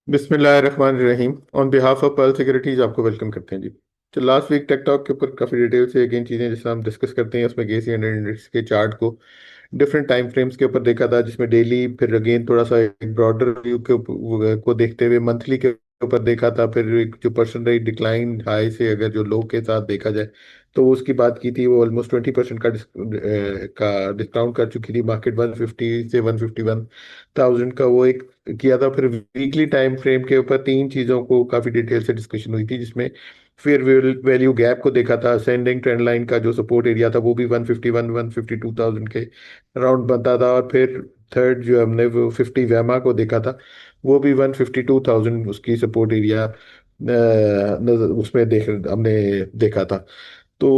बिस्मिल्लाहिर्रहमानिर्रहीम। On behalf of pearl securities आपको welcome करते हैं जी। तो लास्ट वीक टेकटॉक के ऊपर काफ़ी डिटेल से अगेन चीज़ें जिसमें हम डिस्कस करते हैं, उसमें गेसी हंड्रेड इंडेक्स के चार्ट को डिफरेंट टाइम फ्रेम्स के ऊपर देखा था, जिसमें डेली फिर अगेन थोड़ा सा एक ब्रॉडर व्यू को देखते हुए मंथली के ऊपर देखा था। फिर एक जो परसेंटेज डिक्लाइन हाई से अगर जो लो के साथ देखा जाए तो उसकी बात की थी। वो ऑलमोस्ट 20% का डिस्काउंट कर चुकी थी मार्केट। 150 से 151,000 का वो एक किया था। फिर वीकली टाइम फ्रेम के ऊपर तीन चीज़ों को काफ़ी डिटेल से डिस्कशन हुई थी, जिसमें फिर वैल्यू गैप को देखा था। असेंडिंग ट्रेंड लाइन का जो सपोर्ट एरिया था वो भी 152,000 के अराउंड बनता था। और फिर थर्ड जो हमने वो 50 वेमा को देखा था, वो भी 152,000 उसकी सपोर्ट एरिया उसमें हमने देखा था। तो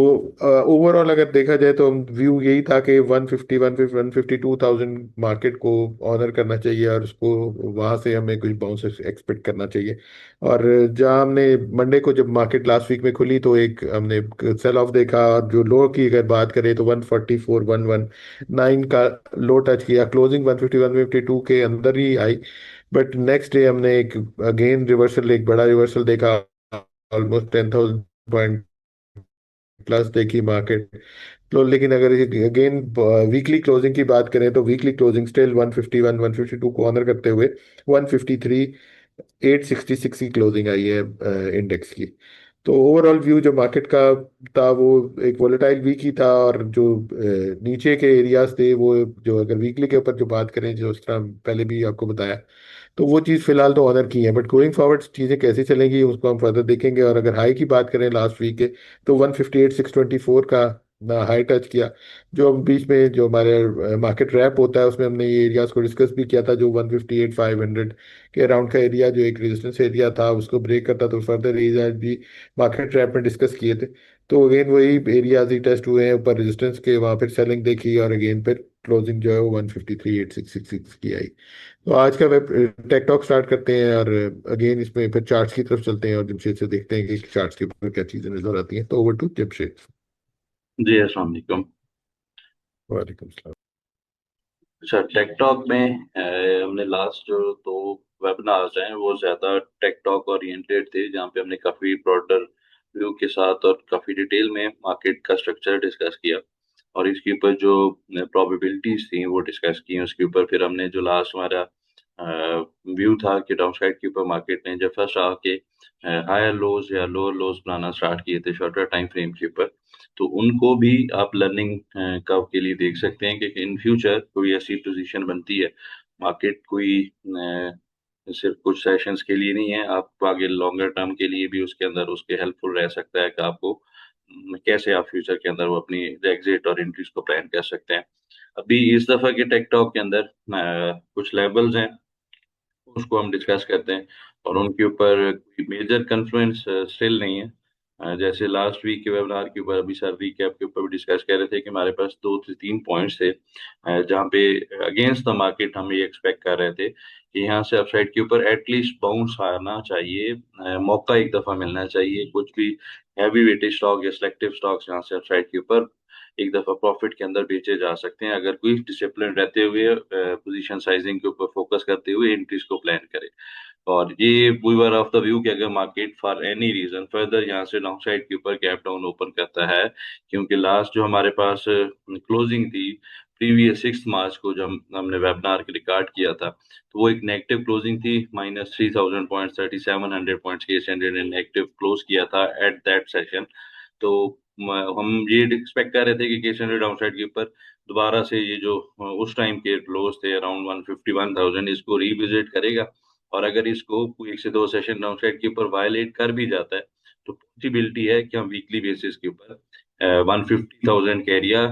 ओवरऑल अगर देखा जाए तो व्यू यही था कि 152,000 मार्केट को ऑनर करना चाहिए और उसको वहां से हमें कुछ बाउंस एक्सपेक्ट करना चाहिए। और जहां हमने मंडे को जब मार्केट लास्ट वीक में खुली तो एक हमने सेल ऑफ देखा। और जो लो की अगर बात करें तो 144,119 का लो टच किया। क्लोजिंग 151-152 के अंदर ही आई। बट नेक्स्ट डे हमने एक अगेन रिवर्सल, एक बड़ा रिवर्सल देखा। ऑलमोस्ट 10,000 प्लस देखी मार्केट। तो लेकिन अगर अगेन वीकली क्लोजिंग की बात करें तो वीकली क्लोजिंग स्टिल 151 152 को ऑनर करते हुए 153 866 की क्लोजिंग आई है इंडेक्स की। तो ओवरऑल व्यू जो मार्केट का था वो एक वोलेटाइल वीक ही था। और जो नीचे के एरियाज थे वो, जो अगर वीकली के ऊपर जो बात करें, जो इस तरह पहले भी आपको बताया, तो वो चीज़ फिलहाल तो ऑनर की है। बट गोइंग फॉरवर्ड चीज़ें कैसे चलेंगी उसको हम फर्दर देखेंगे। और अगर हाई की बात करें लास्ट वीक के, तो 158,624 का हाई टच किया। जो हम बीच में जो हमारे मार्केट रैप होता है उसमें हमने ये एरियाज को डिस्कस भी किया था। जो 158,500 के अराउंड का एरिया जो एक रेजिस्टेंस एरिया था उसको ब्रेक करता तो फर्दर एरिया भी मार्केट रैप में डिस्कस किए थे। तो अगेन वही एरियाज ही टेस्ट हुए हैं ऊपर रेजिस्टेंस के, वहाँ फिर सेलिंग देखी और अगेन फिर क्लोजिंग जो है वो 153,866 की आई। तो आज का वेब टेक टॉक स्टार्ट करते हैं और अगेन इसमें फिर चार्ट्स की तरफ चलते हैं और जमशेद से देखते हैं कि चार्ट्स के ऊपर क्या चीजें नजर आती हैं। तो ओवर टू जमशेद। जी अस्सलाम वालेकुम। वालेकुम सलाम। अच्छा, टेक टॉक में हमने लास्ट जो दो वेबिनार्स हैं वो ज़्यादा टेक टॉक ओरिएंटेड थे, जहाँ पे हमने काफ़ी ब्रॉडर व्यू के साथ और काफ़ी डिटेल में मार्केट का स्ट्रक्चर डिस्कस किया। और इसके ऊपर जो प्रोबेबिलिटीज थी वो डिस्कस की। उसके ऊपर फिर हमने जो लास्ट हमारा व्यू था कि डाउन साइड के ऊपर मार्केट ने जब फर्स्ट आके हायर लोज या लोअर लोज बनाना स्टार्ट किए थे शॉर्टर टाइम फ्रेम के ऊपर, तो उनको भी आप लर्निंग कर्व के लिए देख सकते हैं कि इन फ्यूचर कोई ऐसी पोजीशन बनती है, मार्केट कोई सिर्फ कुछ सेशंस के लिए नहीं है, आप आगे लॉन्गर टर्म के लिए भी उसके अंदर उसके हेल्पफुल रह सकता है कि आपको कैसे आप फ्यूचर के अंदर वो अपनी एग्जिट और एंट्रीज को प्लान कर सकते हैं। अभी इस दफा के टेक टॉक के अंदर कुछ लेवल्स हैं, उसको हम डिस्कस करते हैं। और उनके ऊपर कोई मेजर कन्फ्लुएंस स्टिल नहीं है। जैसे लास्ट वीक के वेबिनार के ऊपर अभी सर रीकैप के ऊपर भी डिस्कस कर रहे थे कि हमारे पास दो से तीन पॉइंट्स थे, जहाँ पे अगेंस्ट द मार्केट हम ये एक्सपेक्ट कर रहे थे कि यहाँ से अपसाइड के ऊपर एटलीस्ट बाउंस आना चाहिए, मौका एक दफा मिलना चाहिए। कुछ भी हैवी वेटेज स्टॉक या सिलेक्टिव स्टॉक्स यहाँ से अपसाइड के ऊपर एक दफा प्रॉफिट के अंदर बेचे जा सकते हैं, अगर कोई डिसिप्लिन रहते हुए पोजीशन साइजिंग के ऊपर फोकस करते हुए एंट्रीज को प्लान करे। और ये we were of the view कि अगर market for any reason further यहाँ से डाउन साइड के ऊपर गैप डाउन ओपन करता है, क्योंकि लास्ट जो हमारे पास क्लोजिंग थी प्रीवियस 6 मार्च को जब हमने वेबिनार के रिकॉर्ड किया था, तो वो एक नेगेटिव क्लोजिंग थी। -3000 पॉइंट 3700 पॉइंट्स के स्टैंडर्ड ने नेगेटिव क्लोज किया था एट दैट सेशन। तो हम ये एक्सपेक्ट कर रहे थे कि केस हंड्रेड डाउनसाइड के ऊपर दोबारा से ये जो उस टाइम के क्लोज थे अराउंड 151,000, इसको रिविजिट करेगा। और अगर इसको कोई एक से दो सेशन डाउनसाइड के ऊपर वायलेट कर भी जाता है, तो पॉसिबिलिटी है कि हम वीकली बेसिस के ऊपर 150,000 का एरिया,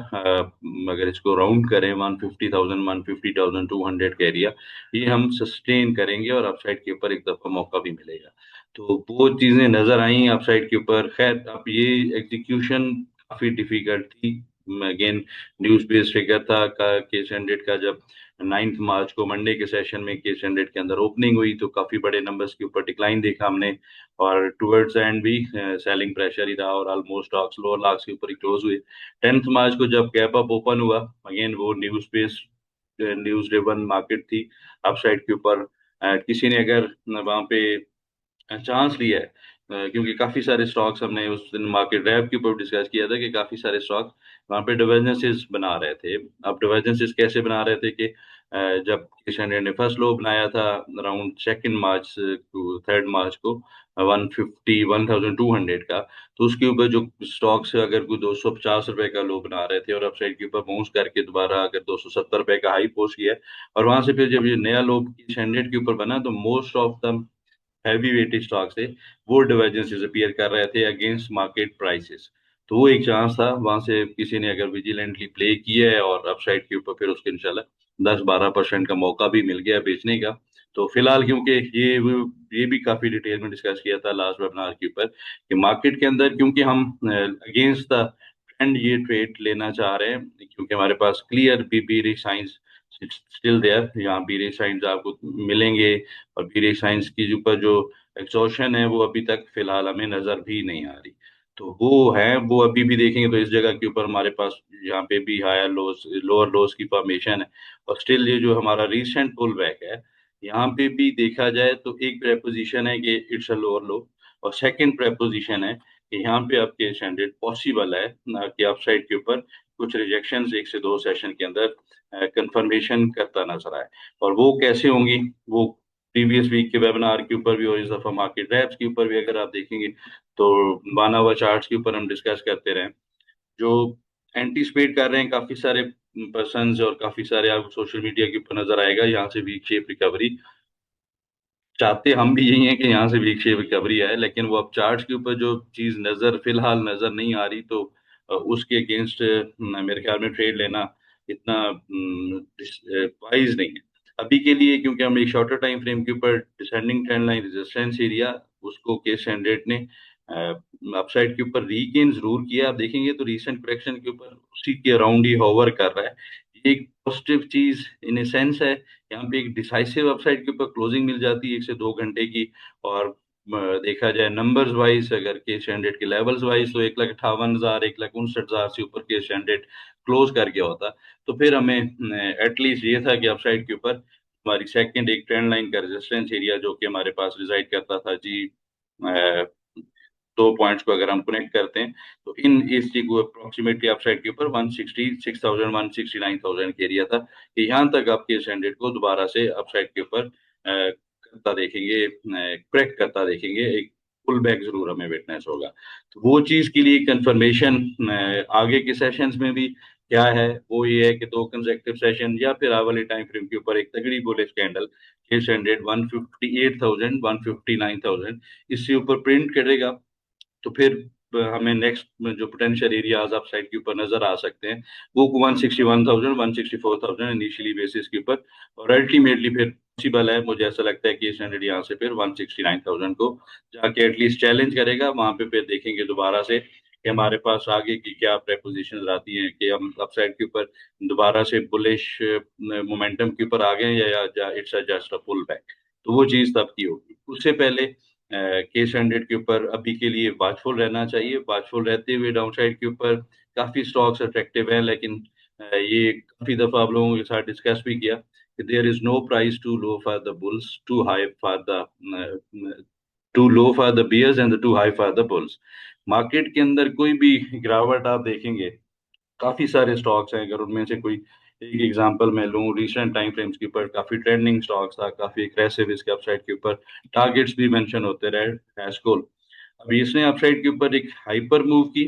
अगर इसको राउंड करें 150,000 150,200 का एरिया, ये हम सस्टेन करेंगे और अपसाइड के ऊपर एक दफा मौका भी मिलेगा। तो वो चीजें नजर आई अपसाइड के ऊपर। खैर, अब ये एग्जीक्यूशन काफी डिफिकल्ट थी। अगेन न्यूज बेस्ड फिगर था का केस हंड्रेड का, जब 9 मार्च को मंडे के सेशन में केस हंड्रेड के अंदर ओपनिंग हुई तो काफी बड़े नंबर्स के ऊपर डिक्लाइन देखा हमने। और टुवर्ड्स एंड भी सेलिंग प्रेशर ही रहा और ऑलमोस्ट स्टॉक्स लोअर लास्ट के ऊपर ही क्लोज हुए। 10 मार्च को जब गैप अप ओपन हुआ, अगेन वो news based news driven market थी, अपसाइड के ऊपर किसी ने अगर वहां पे चांस लिया है, क्योंकि काफी सारे स्टॉक्स हमने उस दिन मार्केट रैप के ऊपर डिस्कस किया था कि काफी सारे स्टॉक वहां पे डिवर्जेंसेस बना रहे थे। अब डिवर्जेंसेस कैसे बना रहे थे कि जब किशन ने फर्स्ट लो बनाया था अराउंड 2 मार्च टू 3 मार्च को 150 1200 का, तो उसके ऊपर जो स्टॉक्स अगर कोई 250 रुपए का लो बना रहे थे और अपसाइड के ऊपर बाउंस करके दोबारा अगर 270 रुपए का हाई पोस्ट किया, और वहां से फिर जब ये नया लो किशन हंड्रेड के ऊपर बना, तो most of the heavy weighted stocks थे वो डिवर्जेंसेस अपीयर कर रहे थे अगेंस्ट मार्केट प्राइसेस। तो वो एक चांस था, वहां से किसी ने अगर विजिलेंटली प्ले किया है और अपसाइड के ऊपर फिर उसके इंशाल्लाह 10-12% का मौका भी मिल गया बेचने का। तो फिलहाल क्योंकि ये भी काफी डिटेल में डिस्कस किया था लास्ट वेबिनार के ऊपर कि मार्केट के अंदर क्योंकि हम अगेंस्ट द ट्रेंड ये ट्रेड लेना चाह रहे हैं, क्योंकि हमारे पास clear B science still there, यहाँ बी साइंस आपको मिलेंगे। और पीरियड साइंस की जो ऊपर जो एक्सॉर्शन है वो अभी तक फिलहाल हमें नजर भी नहीं आ रही। तो वो है, वो अभी भी देखेंगे तो इस जगह के ऊपर हमारे पास यहाँ पे भी हायर लोस लोअर लोस की फॉर्मेशन है। और स्टिल ये जो हमारा रिसेंट पुल बैक है, यहाँ पे भी देखा जाए तो एक प्रेपोजिशन है कि इट्स अ लोअर लो, और सेकंड प्रेपोजिशन है कि यहाँ पे आपके स्टैंडर्ड पॉसिबल है ना कि अपसाइड के ऊपर कुछ रिजेक्शन 1 से 2 सेशन के अंदर कंफर्मेशन करता नजर आए। और वो कैसे होंगी, वो प्रीवियस वीक के वेबिनार के ऊपर भी और इस दफा मार्केट रैप्स के ऊपर भी अगर आप देखेंगे तो 1 आवर चार्ट्स के ऊपर हम डिस्कस करते रहे, जो एंटीसिपेट कर रहे हैं काफी सारे पर्सन्स और काफी सारे आपको सोशल मीडिया के ऊपर नजर आएगा यहाँ से वीक शेप रिकवरी। चाहते हम भी यही है कि यहाँ से वीक शेप रिकवरी आए, लेकिन वो अब चार्ट्स के ऊपर जो चीज नजर फिलहाल नजर नहीं आ रही, तो उसके अगेंस्ट मेरे ख्याल में ट्रेड लेना इतना वाइज नहीं है अभी के लिए, क्योंकि हम एक शॉर्टर टाइम फ्रेम के ऊपर descending trend line resistance area उसको केस हंड्रेड ने अपसाइड के ऊपर रीगेन जरूर किया। आप देखेंगे तो रीसेंट करेक्शन के ऊपर उसी के अराउंड ही होवर कर रहा है। ये एक पॉजिटिव चीज इन ए सेंस है, यहाँ पे एक डिसाइसिव अपसाइड के ऊपर क्लोजिंग मिल जाती है 1 से 2 घंटे की। और देखा जाए नंबर्स वाइज अगर के स्टैंडर्ड के लेवल्स वाइज, तो 1,58,000 1,59,000 से ऊपर के स्टैंडर्ड क्लोज कर गया होता, तो फिर हमें एटलीस्ट ये था कि अपसाइड के ऊपर हमारी सेकंड एक ट्रेंड लाइन का रेजिस्टेंस एरिया जो कि हमारे पास रिजाइड करता था जी, 2 पॉइंट्स को अगर हम कनेक्ट करते हैं तो इन इस चीज को अप्रोक्सीमेटली अपसाइड के ऊपर 166,000 169,000 के एरिया था कि यहाँ तक आपके स्टैंडर्ड को दोबारा से अपसाइड के ऊपर करता देखेंगे, क्रैक करता देखेंगे, एक पुल बैक जरूर हमें विटनेस होगा। तो वो चीज के लिए कंफर्मेशन आगे के सेशंस में भी क्या है, वो ये है कि 2 कंसेक्टिव सेशन या फिर आवर टाइम फ्रेम के ऊपर एक तगड़ी बुलिश कैंडल के स्टैंडर्ड 158,000 159,000 इससे ऊपर प्रिंट करेगा, तो फिर हमें नेक्स्ट जो पोटेंशियल एरियाज आप साइड के ऊपर नजर आ सकते हैं वो 161,000 164,000 इनिशियली बेसिस के ऊपर। और अल्टीमेटली फिर पॉसिबल है, मुझे ऐसा लगता है कि स्टैंडर्ड यहाँ से फिर 169,000 को जाके एटलीस्ट चैलेंज करेगा। वहां पे फिर देखेंगे दोबारा से कि हमारे पास आगे की क्या प्रेपोजिशन आती हैं कि हम अपसाइड के ऊपर दोबारा से बुलिश मोमेंटम के ऊपर आ गए या it's just a pull back. तो वो चीज तब की होगी, उससे पहले केस हंड्रेड के ऊपर अभी के लिए वाचफुल रहना चाहिए। वाचफुल रहते हुए डाउनसाइड के ऊपर काफी स्टॉक्स अट्रैक्टिव हैं, लेकिन ये काफी दफा आप लोगों के साथ डिस्कस भी किया कि there is no price too low for the bulls too high for the too low for the bears and too high for the bulls. Market के अंदर कोई भी गिरावट आप देखेंगे, काफी सारे स्टॉक्स हैं, अगर उनमें से कोई एक एग्जांपल मैं लूं, रिसेंट टाइम फ्रेम्स के ऊपर काफी ट्रेंडिंग स्टॉक्स था, काफी एग्रेसिव इसके अपसाइड के ऊपर टारगेट्स भी मेंशन होते रहे, हैशकोल। अभी इसने अपसाइड के ऊपर एक हाइपर मूव की,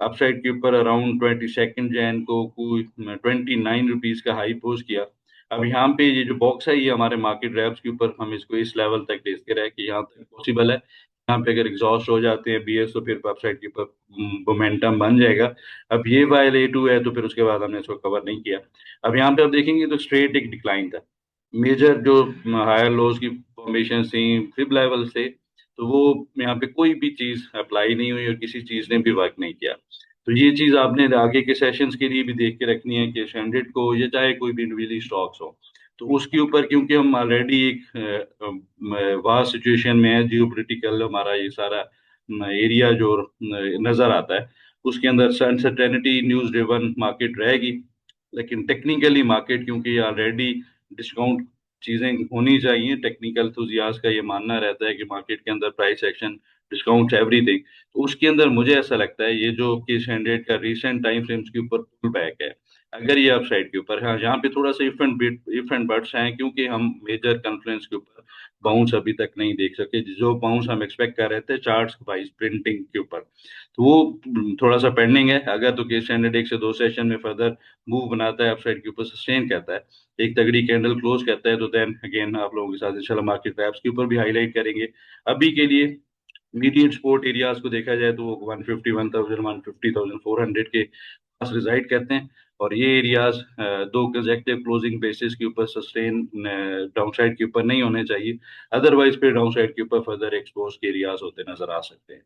अपसाइड के ऊपर अराउंड 22 जैन को कोई ₹29 का हाई पोस्ट किया। अब यहाँ पे ये जो बॉक्स है ये हमारे मार्केट रैप्स के ऊपर हम इसको इस लेवल तक देखते रहे कि यहाँ तक पॉसिबल है। यहाँ पे अगर एग्जॉस्ट हो जाते हैं बीएस तो फिर अपसाइड के ऊपर मोमेंटम बन जाएगा। अब ये वाइल A2 है तो फिर उसके बाद हमने इसको कवर नहीं किया। अब यहाँ पे आप देखेंगे तो स्ट्रेट एक डिक्लाइन था, मेजर जो हायर लोज की फॉर्मेशन थी फिब लेवल से, तो वो यहाँ पे कोई भी चीज अप्लाई नहीं हुई और किसी चीज ने भी वर्क नहीं किया। तो ये चीज आपने आगे के सेशंस के लिए भी देख के रखनी है कि स्टैंडर्ड को या चाहे कोई भी इंडिविजुअली स्टॉक्स हो, तो उसके ऊपर क्योंकि हम ऑलरेडी एक वार सिचुएशन में है, जियोपॉलिटिकल हमारा ये सारा एरिया जो नजर आता है, उसके अंदर अनसर्टेनिटी न्यूज ड्रिवन मार्केट रहेगी। लेकिन टेक्निकली मार्केट क्योंकि ऑलरेडी डिस्काउंट चीजें होनी चाहिए। टेक्निकल एंथुजियास्ट का ये मानना रहता है कि मार्केट के अंदर प्राइस एक्शन, डिस्काउंट, एवरीथिंग, तो उसके अंदर मुझे ऐसा लगता है ये जो किस हंड्रेड का रिसेंट टाइम फ्रेम्स के ऊपर पुल बैक है, अगर ये अपसाइड के ऊपर, हाँ, यहाँ पे थोड़ा सा इफ एंड बट्स हैं, क्योंकि हम मेजर कॉन्फ्रेंस के ऊपर बाउंस अभी तक नहीं देख सके, जो बाउंस हम एक्सपेक्ट कर रहे थे चार्ट्स वाइज प्रिंटिंग के ऊपर, तो वो थोड़ा सा पेंडिंग है। अगर तो केस स्टैंडर्ड एक से दो सेशन में फर्दर मूव बनाता है अपसाइड के ऊपर, सस्टेन करता है, एक तगड़ी कैंडल क्लोज करता है, तो देन अगेन आप लोगों के साथ इंशाल्लाह मार्केट रैप्स के ऊपर भी हाईलाइट करेंगे। अभी के लिए मीडियम सपोर्ट एरियाज को देखा जाए तो वो 151,000, 150,400 के पास रिजाइड करते हैं, और ये एरियाज दो कंसेक्टिव क्लोजिंग बेसिस के ऊपर सस्टेन डाउनसाइड के ऊपर नहीं होने चाहिए, अदरवाइज फिर डाउनसाइड के ऊपर फर्दर एक्सपोज के एरियाज होते नजर आ सकते हैं।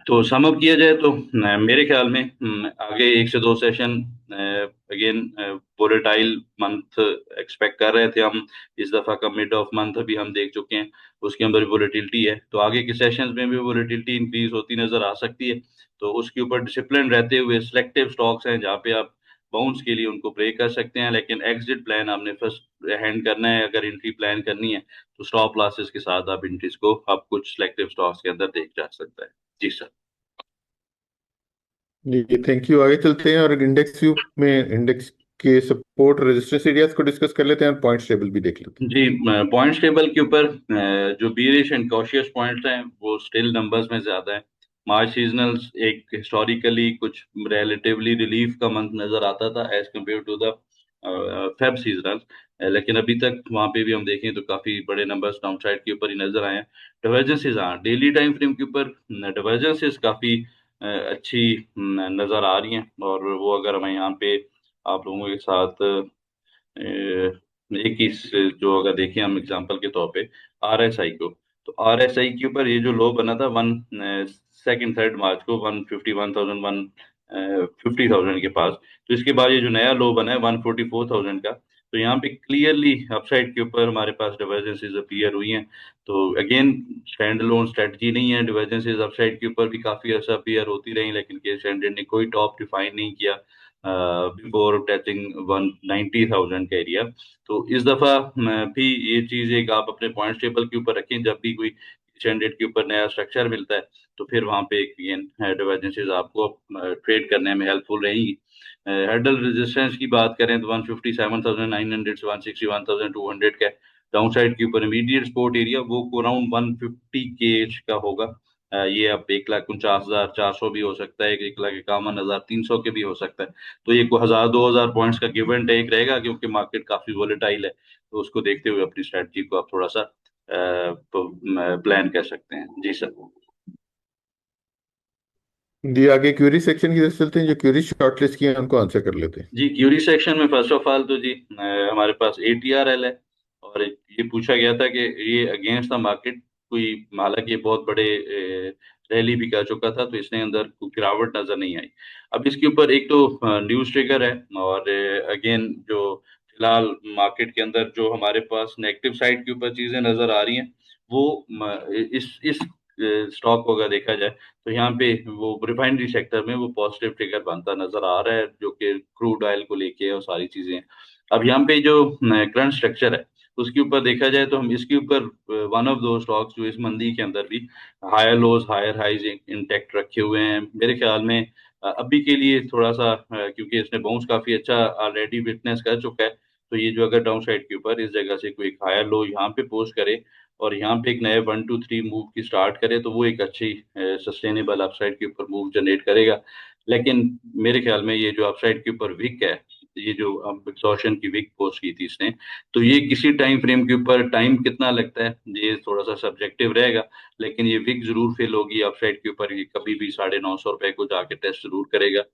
तो सम अप किया जाए तो मेरे ख्याल में आगे एक से दो session again volatile month expect कर रहे थे हम, इस दफा का मिड ऑफ मंथ अभी हम देख चुके हैं, उसके अंदर वोलेटिलिटी है, तो आगे के सेशंस में भी वोलेटिलिटी इंक्रीज होती नजर आ सकती है। तो उसके ऊपर डिसिप्लिन रहते हुए सिलेक्टिव स्टॉक्स हैं जहाँ पे आप बाउंस के लिए उनको ब्रेक कर सकते हैं, लेकिन एग्जिट प्लान आपने फर्स्ट हैंड करना है, अगर एंट्री प्लान करनी है तो स्टॉप लॉसेस के साथ आप एंट्रीज को आप कुछ सिलेक्टिव स्टॉक्स के अंदर देख जा सकता है। जी सर। जी थैंक यू। आगे चलते हैं और इंडेक्स व्यू में इंडेक्स के सपोर्ट रेजिस्टेंस एरियाज को डिस्कस कर लेते हैं और पॉइंट्स टेबल भी देख लेते जी, पॉइंट्स टेबल के ऊपर जो बीरिश एंड कॉशियस पॉइंट्स हैं वो स्टिल नंबर्स में ज्यादा है। मार्च सीजनल्स एक हिस्टोरिकली कुछ रिलेटिवली रिलीफ का मंथ नजर आता था as compare to the Feb seasonal, लेकिन अभी तक वहां पे भी हम देखें तो काफी बड़े नंबर्स डाउन साइड के ऊपर ही नजर आए हैं। डिवर्जेंसेस, हाँ, डेली टाइम फ्रेम के ऊपर डिवर्जेंसेस काफी अच्छी नजर आ रही हैं, और वो अगर मैं यहाँ पे आप लोगों के साथ एक इस जो अगर देखें हम एग्जांपल के तौर पे आरएसआई को, तो आरएसआई के ऊपर ये जो लो बना था वन सेकंड थर्ड मार्च को 151,000, 150,000 के पास, तो इसके बाद ये जो नया लो बना है 144,000 का, तो यहाँ पे क्लियरली अपसाइड के ऊपर हमारे पास डिवर्जेंसेस अपीयर हुई हैं। तो अगेन स्टैंड लोन स्ट्रेटजी नहीं है, डिवर्जेंसेस अपसाइड के ऊपर भी काफी अर्सा अपीयर होती रही, लेकिन के स्टैंडर्ड ने कोई टॉप डिफाइन नहीं किया बिफोर टचिंग 190,000 का एरिया। तो इस दफा भी ये चीज एक आप अपने पॉइंट टेबल के ऊपर रखें, जब भी कोई स्टैंडर्ड के ऊपर नया स्ट्रक्चर मिलता है तो फिर वहां पे एक डिवर्जेंसेस आपको ट्रेड करने में हेल्पफुल रहेंगी। हेडल रेजिस्टेंस की बात करें तो 157,900 से 161,200 का डाउन साइड के ऊपर इमीडिएट सपोर्ट एरिया वो अराउंड 150 के एज का होगा। ये अब 1,49,400 भी हो सकता है, 1,51,300 के भी हो सकता है। तो ये को 1,000 2,000 पॉइंट्स का गिव एंड टेक रहेगा, क्योंकि मार्केट काफी वोलेटाइल है, तो उसको देखते हुए अपनी स्ट्रेटजी को आप थोड़ा सा प्लान कर सकते हैं। जी सर। हैं। जी आगे क्यूरी सेक्शन की तरफ चलते हैं। जो क्यूरी शॉर्टलिस्ट की हैं उनको आंसर कर लेते हैं। जी, क्यूरी सेक्शन में फर्स्ट ऑफ ऑल तो जी हमारे पास ATRL है, और ये पूछा गया था कि ये अगेंस्ट द मार्केट कोई, हालांकि ये बहुत बड़े रैली भी कर चुका था, तो इसने अंदर कोई गिरावट नजर नहीं आई। अब इसके ऊपर एक तो न्यूज ट्रिगर है, और अगेन जो फिलहाल मार्केट के अंदर जो हमारे पास नेगेटिव साइड के ऊपर चीजें नजर आ रही हैं, वो इस स्टॉक को अगर देखा जाए तो यहाँ पे वो रिफाइनरी सेक्टर में वो पॉजिटिव ट्रिगर बनता नजर आ रहा है, जो कि क्रूड ऑयल को लेके और सारी चीजें। अब यहाँ पे जो करंट स्ट्रक्चर है उसके ऊपर देखा जाए तो हम इसके ऊपर वन ऑफ दो स्टॉक्स जो इस मंदी के अंदर भी higher lows higher highs intact रखे हुए हैं, मेरे ख्याल में अभी के लिए थोड़ा सा क्योंकि इसने बाउंस काफी अच्छा ऑलरेडी विटनेस कर चुका है, तो ये जो अगर डाउन साइड के ऊपर इस जगह से कोई हायर लो यहाँ पे पोस्ट करे और यहाँ पे एक नए 1 2 3 मूव की स्टार्ट करे, तो वो एक अच्छी सस्टेनेबल अपसाइड के ऊपर मूव जनरेट करेगा। लेकिन मेरे ख्याल में ये जो अपसाइड के ऊपर विक है, ये जो एब्जॉर्शन की विक पोस्ट की थी इसने, तो ये किसी टाइम फ्रेम के ऊपर टाइम कितना लगता है ये थोड़ा सा सब्जेक्टिव रहेगा, लेकिन ये विक जरूर फेल होगी अपसाइड के ऊपर, ये कभी भी 950 रुपए को जाके टेस्ट जरूर करेगा।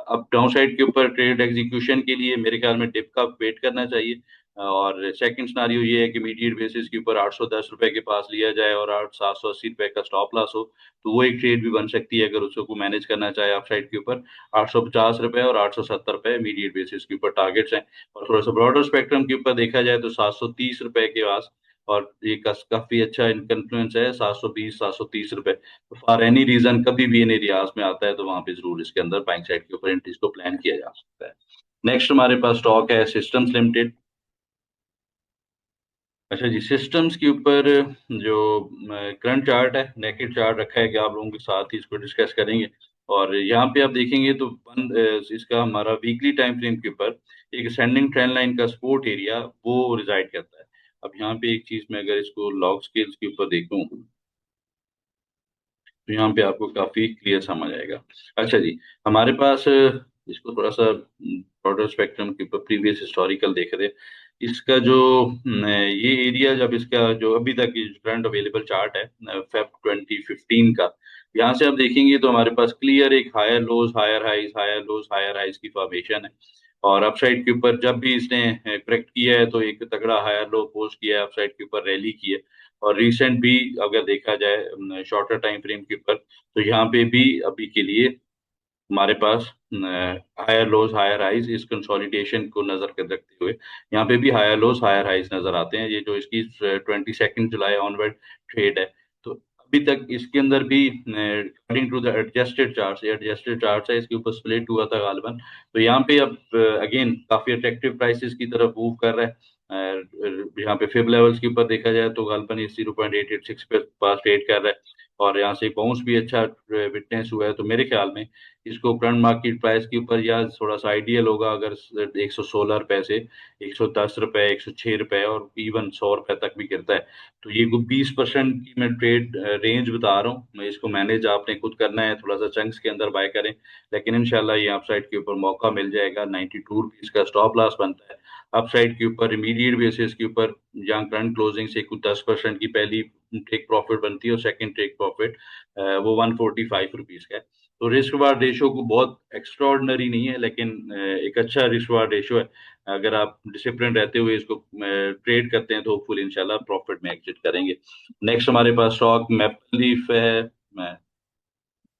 अब डाउन साइड के ऊपर ट्रेड एग्जीक्यूशन के लिए मेरे ख्याल में डिप का वेट करना चाहिए, और सेकंड सिनारियो ये है कि इमीडिएट बेसिस के ऊपर 810 रुपए के पास लिया जाए और 780 रुपए का स्टॉप लॉस हो, तो वो एक ट्रेड भी बन सकती है अगर उसको मैनेज करना चाहे आप साइड के ऊपर। 850 रुपए और 870 रुपए इमीडिएट बेसिस के ऊपर टारगेट्स हैं, और थोड़ा सा ब्रॉडर स्पेक्ट्रम के ऊपर देखा जाए तो 730 रुपए के पास, और ये काफी अच्छा इन्फ्लुएंस है 720 730 रुपए, तो फॉर एनी रीजन कभी भी इन एरियाज में आता है तो वहां पे जरूर इसके अंदर बाइंग साइड के ऊपर एंट्रीज को प्लान किया जा सकता है। नेक्स्ट हमारे पास स्टॉक है सिस्टम्स लिमिटेड। अच्छा जी, सिस्टम्स के ऊपर जो करंट चार्ट है, नेकेड चार्ट रखा है कि आप लोगों के साथ ही इसको डिस्कस करेंगे। और यहाँ पे आप देखेंगे तो इसका हमारा वीकली टाइम फ्रेम के ऊपर एक असेंडिंग ट्रेंड लाइन का सपोर्ट एरिया वो रिजाइड करता है। अब यहाँ पे एक चीज मैं अगर इसको लॉग स्केल्स के ऊपर देखूं तो यहाँ पे आपको काफी क्लियर समझ आएगा। अच्छा जी, हमारे पास इसको थोड़ा सा ब्रॉडर स्पेक्ट्रम के ऊपर प्रीवियस हिस्टोरिकल देख रहे हैं। इसका जो ये एरिया, जब इसका जो अभी तक करंट अवेलेबल चार्ट है फेब 2015 का, यहाँ से आप देखेंगे तो हमारे पास क्लियर एक higher lows higher highs, higher lows higher highs की फॉर्मेशन है। और अपसाइड के ऊपर जब भी इसने करेक्ट किया है तो एक तगड़ा हायर लो पोस्ट किया है, अपसाइड के ऊपर रैली की है। और रिसेंट भी अगर देखा जाए शॉर्टर टाइम फ्रेम के ऊपर, तो यहाँ पे भी अभी के लिए हमारे पास हायर लोज हायर हाइज इस कंसोलिडेशन को नजर कर रखते हुए यहाँ पे भी हायर लोज हायर हाइज नजर आते हैं। ये जो इसकी 22 जुलाई ऑनवर्ड ट्रेड है, तो अभी तक इसके अंदर भी according to the adjusted chart है, इसके ऊपर स्प्लिट हुआ था गालिबन। तो यहाँ पे अब अगेन काफी अट्रैक्टिव प्राइसेस की तरफ मूव कर रहा है। यहाँ पे फिब लेवल्स के ऊपर देखा जाए तो गालिबन ये 0.886 पे पास ट्रेड कर रहा है। और यहाँ से बाउंस भी अच्छा विटनेस हुआ है। तो मेरे ख्याल में इसको करंट मार्केट प्राइस के ऊपर या थोड़ा सा आइडियल होगा अगर 116 रुपए से 110 रुपए, 106 रुपए और इवन 100 रुपए तक भी गिरता है। तो ये 20% की मैं ट्रेड रेंज बता रहा हूँ। मैं इसको मैनेज आपने खुद करना है, थोड़ा सा चंक्स के अंदर बाय करें। लेकिन इंशाल्लाह ये अपसाइड के ऊपर मौका मिल जाएगा। 92 रुपीज का स्टॉप लॉस बनता है। अपसाइड के ऊपर इमीडिएट बेसिस के ऊपर जहाँ करंट क्लोजिंग से कुछ 10% की पहली टेक प्रॉफिट बनती है और सेकंड टेक प्रॉफिट वो 145 रुपीज का है। तो रिस्क वार्ड रेशो को बहुत एक्स्ट्रॉर्डनरी नहीं है, लेकिन एक अच्छा रिस्क वार्ड रेशो है। अगर आप डिसिप्लिन रहते हुए इसको ट्रेड करते हैं तो होपफुल इंशाल्लाह प्रॉफिट में एग्जिट करेंगे। नेक्स्ट हमारे पास स्टॉक मैपल लीफ है। मैं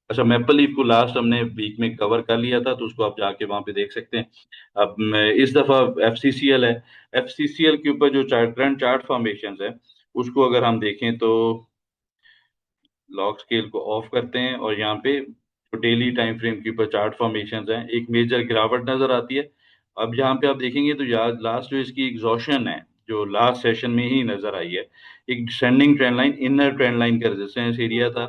अच्छा, मैपल लीफ को लास्ट हमने वीक में कवर कर लिया था, तो उसको आप जाके वहां पे देख सकते हैं। अब इस दफा एफसीसीएल है। एफसीसीएल के ऊपर जो करंट चार्ट फॉर्मेशन है उसको अगर हम देखें तो लॉग स्केल को ऑफ करते हैं और यहाँ पे जो डेली टाइम फ्रेम के ऊपर चार्ट फॉर्मेशन हैं एक मेजर गिरावट नजर आती है। अब यहाँ पे आप देखेंगे तो यार लास्ट जो इसकी एग्जॉशन है जो लास्ट सेशन में ही नजर आई है, एक descending trend line, inner trend line का रेजिस्टेंस एरिया था।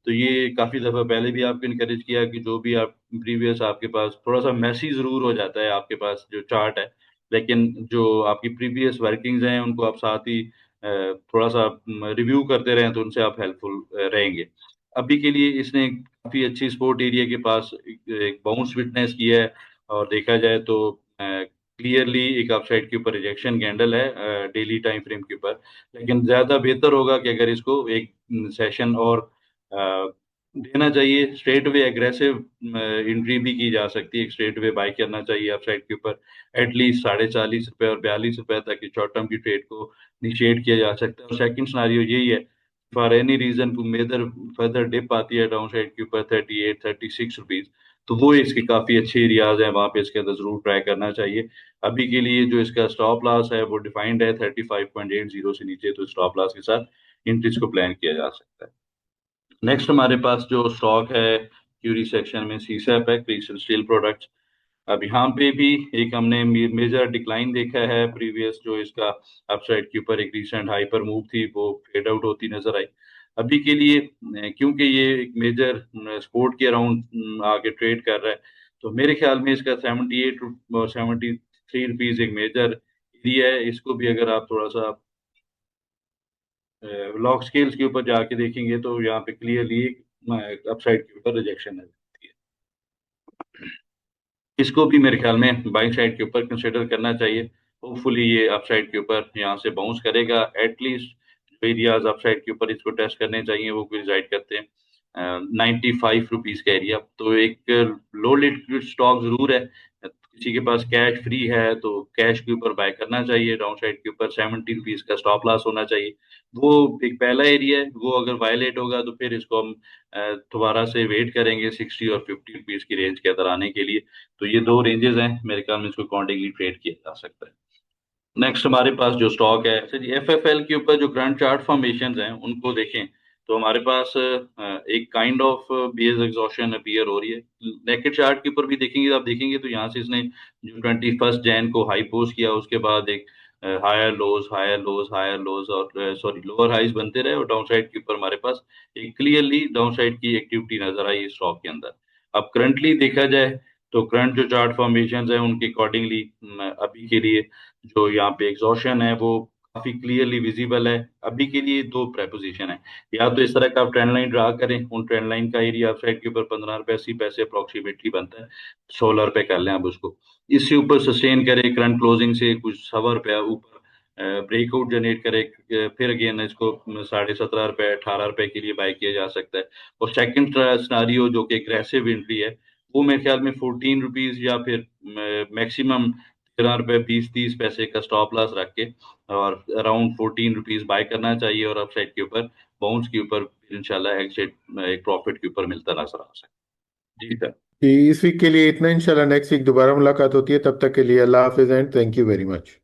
तो ये काफी दफा पहले भी आपको इनकरेज किया कि जो भी आप प्रीवियस आपके पास थोड़ा सा मैसी जरूर हो जाता है आपके पास जो चार्ट है, लेकिन जो आपकी प्रीवियस वर्किंग्स हैं उनको आप साथ ही थोड़ा सा रिव्यू करते रहें तो उनसे आप हेल्पफुल रहेंगे। अभी के लिए इसने काफी अच्छी स्पोर्ट एरिया के पास एक बाउंस विटनेस किया है। और देखा जाए तो क्लियरली एक अपसाइड के ऊपर रिजेक्शन कैंडल है डेली टाइम फ्रेम के ऊपर। लेकिन ज्यादा बेहतर होगा कि अगर इसको एक सेशन और देना चाहिए। स्ट्रेट वे एग्रेसिव एंट्री भी की जा सकती है, स्ट्रेट वे बाय करना चाहिए अपसाइड के ऊपर एटलीस्ट 40.5 रुपए और 42 रुपए तक की शॉर्ट टर्म की ट्रेड को इनिशिएट किया जा सकता है। और सेकंड सिनारियो यही है, फॉर एनी रीजन को मेजर फर्दर डिप आती है डाउन साइड के ऊपर 38-36 रुपीज, तो वो इसके काफी अच्छे एरियाज हैं, वहां पे इसके अंदर जरूर ट्राई करना चाहिए। अभी के लिए जो इसका स्टॉप लॉस है वो डिफाइंड है 35.80 से नीचे, तो स्टॉप लॉस के साथ इंट्रीज को प्लान किया जा सकता है। नेक्स्ट हमारे पास जो स्टॉक है क्यूरी सेक्शन में सीसैप है, क्रिस्टल स्टील प्रोडक्ट्स। अब यहाँ पे भी एक हमने मेजर डिक्लाइन देखा है। प्रीवियस जो इसका अपसाइड के ऊपर एक रिसेंट हाइपर मूव थी वो फेड आउट होती नजर आई। अभी के लिए क्योंकि ये एक मेजर सपोर्ट के अराउंड आगे ट्रेड कर रहा है, तो मेरे ख्याल में इसका 78 और 73 रुपीज एक मेजर एरिया है। इसको भी अगर आप थोड़ा सा लॉग स्केल्स के ऊपर जाके देखेंगे तो यहाँ पे क्लियरली एक अपसाइड के ऊपर रिजेक्शन है। इसको भी मेरे ख्याल में बाइंग साइड के ऊपर कंसिडर करना चाहिए। होपफुली ये अपसाइड के ऊपर यहाँ से बाउंस करेगा। एटलीस्ट जो एरियाज अपसाइड के ऊपर इसको टेस्ट करने चाहिए वो रिजाइड करते हैं 95 रुपीज का एरिया। तो एक लो लिक्विड स्टॉक जरूर है। किसी के पास कैश फ्री है तो कैश के ऊपर बाय करना चाहिए। डाउन साइड के ऊपर 70 रुपीज का स्टॉप लॉस होना चाहिए। वो एक पहला एरिया है, वो अगर वायलेट होगा तो फिर इसको हम दोबारा से वेट करेंगे 60 और 50 रुपीज की रेंज के अंदर आने के लिए। तो ये दो रेंजेस हैं, मेरे ख्याल में इसको अकॉर्डिंगली ट्रेड किया जा सकता है। नेक्स्ट हमारे पास जो स्टॉक है, अच्छा जी, एफएफएल के ऊपर जो करंट चार्ट फॉर्मेशन हैं उनको देखें तो हमारे पास एक kind of base exhaustion appear हो रही है। नेकेड चार्ट के ऊपर भी देखेंगे, आप देखेंगे तो यहाँ से इसने जो 21 जैन को हाई पोस्ट किया, उसके बाद एक higher lows, higher lows, higher lows, और सॉरी लोअर हाइज बनते रहे, और डाउन साइड के ऊपर हमारे पास एक क्लियरली डाउन साइड की एक्टिविटी नजर आई स्टॉक के अंदर। अब करंटली देखा जाए तो करंट जो चार्ट फॉर्मेशन है उनके अकॉर्डिंगली अभी के लिए जो यहाँ पे एग्जॉशन है वो काफी क्लियरली विजिबल है। अभी के लिए दो प्रपोजिशन है, या तो इस तरह का आप ट्रेंड लाइन ड्रा करें, उन ट्रेंड लाइन का एरिया अपसाइड के ऊपर 15 रुपए 80 पैसे अप्रोक्सीमेटली बनता है, 16 रुपए कर लें आप उसको। इससे ऊपर सस्टेन करे करंट क्लोजिंग से कुछ 1.25 रुपया ऊपर ब्रेकआउट जनरेट करे, फिर अगेन इसको 17.5 रुपए 18 रुपए के लिए बाय किया जा सकता है। और सेकंड सिनारियो जो कि एग्रेसिव एंट्री है, वो मेरे ख्याल में 14 रुपीज या फिर मैक्सिमम 13 रुपए 20 30 पैसे का स्टॉप लॉस रख के और अराउंड 14 रुपीज बाय करना चाहिए, और अपसाइड के ऊपर बाउंस के ऊपर इंशाल्लाह एग्जिट एक प्रॉफिट के ऊपर मिलता नजर आ सकता है। जी सर। कि इस वीक के लिए इतना, इंशाल्लाह नेक्स्ट वीक दोबारा मुलाकात होती है, तब तक के लिए अल्लाह हाफिज and thank you very much.